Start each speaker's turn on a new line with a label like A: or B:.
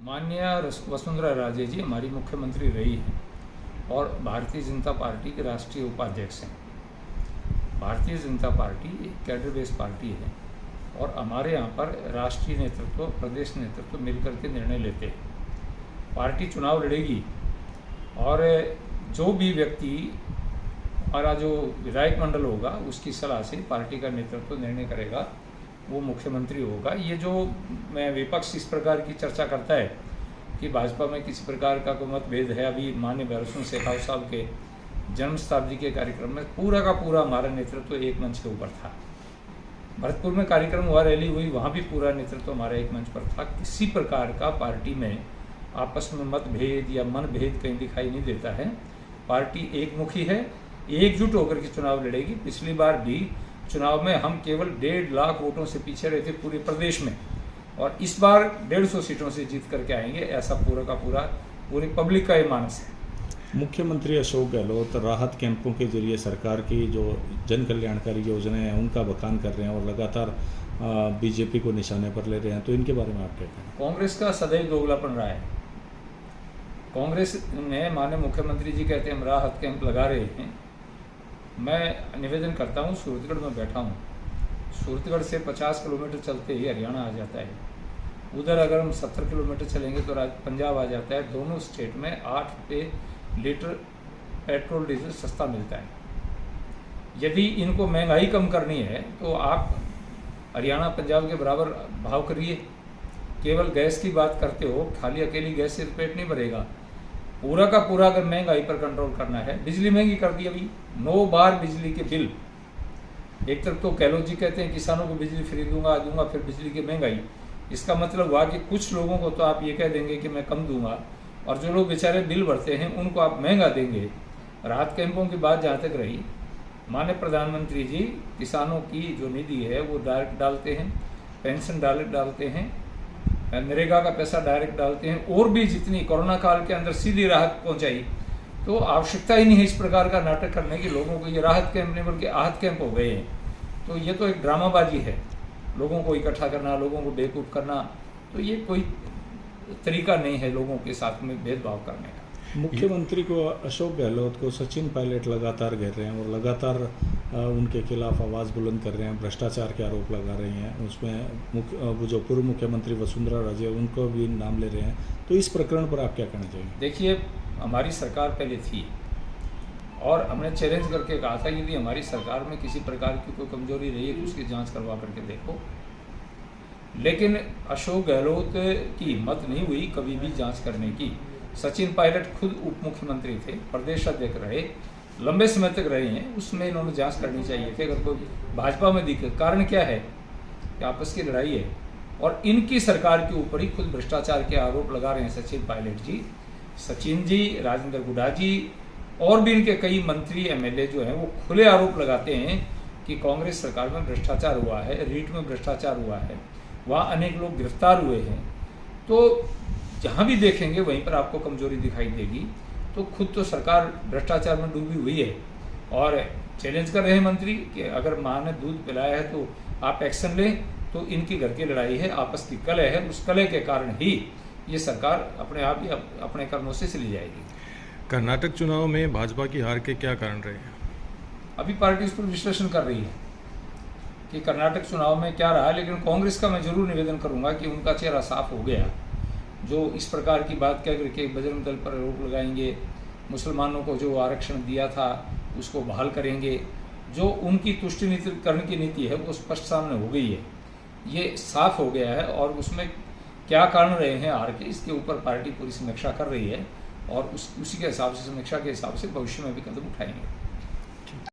A: माननीय वसुंधरा राजे जी हमारी मुख्यमंत्री रही हैं और भारतीय जनता पार्टी के राष्ट्रीय उपाध्यक्ष हैं। भारतीय जनता पार्टी एक कैडर बेस्ड पार्टी है और हमारे यहाँ पर राष्ट्रीय नेतृत्व, प्रदेश नेतृत्व मिलकर के निर्णय लेते हैं। पार्टी चुनाव लड़ेगी और जो भी व्यक्ति हमारा जो विधायक मंडल होगा उसकी सलाह से पार्टी का नेतृत्व निर्णय करेगा, वो मुख्यमंत्री होगा। ये जो मैं विपक्ष इस प्रकार की चर्चा करता है कि भाजपा में किसी प्रकार का कोई मतभेद है, अभी माननीय भरत शेखावत साहब के जन्म शताब्दी के कार्यक्रम में पूरा का पूरा हमारा नेतृत्व एक मंच के ऊपर था। भरतपुर में कार्यक्रम हुआ, रैली हुई, वहाँ भी पूरा नेतृत्व हमारा एक मंच पर था। किसी प्रकार का पार्टी में आपस में मतभेद या मनभेद कहीं दिखाई नहीं देता है। पार्टी एकमुखी है, एकजुट होकर के चुनाव लड़ेगी। पिछली बार भी चुनाव में हम केवल 1.5 लाख वोटों से पीछे रहे थे पूरे प्रदेश में, और इस बार 150 सीटों से जीत करके आएंगे, ऐसा पूरा का पूरा पूरी पब्लिक का ये मानस है।
B: मुख्यमंत्री अशोक गहलोत राहत कैंपों के जरिए सरकार की जो जन कल्याणकारी योजनाएं हैं उनका बखान कर रहे हैं और लगातार बीजेपी को निशाने पर ले रहे हैं, तो इनके बारे में आप क्या कहें? कांग्रेस
A: का सदैव दोगलापन रहा है। कांग्रेस ने माननीय मुख्यमंत्री जी कहते हैं हम राहत कैंप लगा रहे हैं। मैं निवेदन करता हूँ, सूरतगढ़ में बैठा हूँ, सूरतगढ़ से 50 किलोमीटर चलते ही हरियाणा आ जाता है। उधर अगर हम 70 किलोमीटर चलेंगे तो पंजाब आ जाता है। दोनों स्टेट में 8 रुपये लीटर पेट्रोल डीजल सस्ता मिलता है। यदि इनको महंगाई कम करनी है तो आप हरियाणा पंजाब के बराबर भाव करिए। केवल गैस की बात करते हो, खाली अकेली गैस से पेट नहीं भरेगा। पूरा का पूरा अगर महंगाई पर कंट्रोल करना है, बिजली महंगी कर दी अभी 9 बार बिजली के बिल। एक तरफ तो गहलोत जी कहते हैं किसानों को बिजली फ्री दूंगा, फिर बिजली की महंगाई। इसका मतलब हुआ कि कुछ लोगों को तो आप ये कह देंगे कि मैं कम दूंगा, और जो लोग बेचारे बिल भरते हैं उनको आप महंगा देंगे। राहत कैंपों की बात जहाँ तक रही, माननीय प्रधानमंत्री जी किसानों की जो निधि है वो डायरेक्ट डालते हैं, पेंशन डायरेक्ट डालते हैं, नरेगा का पैसा डायरेक्ट डालते हैं, और भी जितनी कोरोना काल के अंदर सीधी राहत पहुंचाई। तो आवश्यकता ही नहीं है इस प्रकार का नाटक करने की। लोगों को ये राहत कैंप नहीं बल्कि आहत कैंप हो गए हैं। तो ये तो एक ड्रामाबाजी है, लोगों को इकट्ठा करना, लोगों को बेवकूफ़ करना। तो ये कोई तरीका नहीं है लोगों के साथ में भेदभाव करने का।
B: मुख्यमंत्री को अशोक गहलोत को सचिन पायलट लगातार घेर रहे हैं और लगातार उनके खिलाफ आवाज़ बुलंद कर रहे हैं, भ्रष्टाचार के आरोप लगा रहे हैं। उसमें जो पूर्व मुख्यमंत्री वसुंधरा राजे उनको भी नाम ले रहे हैं। तो इस प्रकरण पर आप क्या कहना चाहिए?
A: देखिए, हमारी सरकार पहले थी और हमने चैलेंज करके कहा था यदि हमारी सरकार में किसी प्रकार की कोई कमजोरी रही है तो उसकी जाँच करवा करके देखो। लेकिन अशोक गहलोत की हिम्मत नहीं हुई कभी भी जांच करने की। सचिन पायलट खुद उप मुख्यमंत्री थे, प्रदेश अध्यक्ष रहे, लंबे समय तक रहे हैं, उसमें इन्होंने जांच करनी चाहिए थी। अगर कोई भाजपा में दिखे, कारण क्या है कि आपस की लड़ाई है और इनकी सरकार के ऊपर ही खुद भ्रष्टाचार के आरोप लगा रहे हैं सचिन पायलट जी, सचिन जी, राजेंद्र गुडा जी, और भी इनके कई मंत्री एमएलए जो हैं वो खुले आरोप लगाते हैं कि कांग्रेस सरकार में भ्रष्टाचार हुआ है, रीट में भ्रष्टाचार हुआ है, वहाँ अनेक लोग गिरफ्तार हुए हैं। तो जहाँ भी देखेंगे वहीं पर आपको कमजोरी दिखाई देगी। तो खुद तो सरकार भ्रष्टाचार में डूबी हुई है और चैलेंज कर रहे हैं मंत्री कि अगर माँ ने दूध पिलाया है तो आप एक्शन लें। तो इनकी घर की लड़ाई है, आपस की कलह है, उस कलह के कारण ही ये सरकार अपने आप ही अपने कर्मों से चली जाएगी।
C: कर्नाटक चुनाव में भाजपा की हार के क्या कारण रहे हैं?
A: अभी पार्टी इस पर विश्लेषण कर रही है कि कर्नाटक चुनाव में क्या रहा, लेकिन कांग्रेस का मैं जरूर निवेदन करूंगा कि उनका चेहरा साफ हो गया। जो इस प्रकार की बात कह करके बजरंग दल पर आरोप लगाएंगे, मुसलमानों को जो आरक्षण दिया था उसको बहाल करेंगे, जो उनकी तुष्टि नीति करने की नीति है वो स्पष्ट सामने हो गई है, ये साफ हो गया है। और उसमें क्या कारण रहे हैं हार के, इसके ऊपर पार्टी पूरी समीक्षा कर रही है और उसी के हिसाब से, समीक्षा के हिसाब से भविष्य में भी कदम उठाएंगे।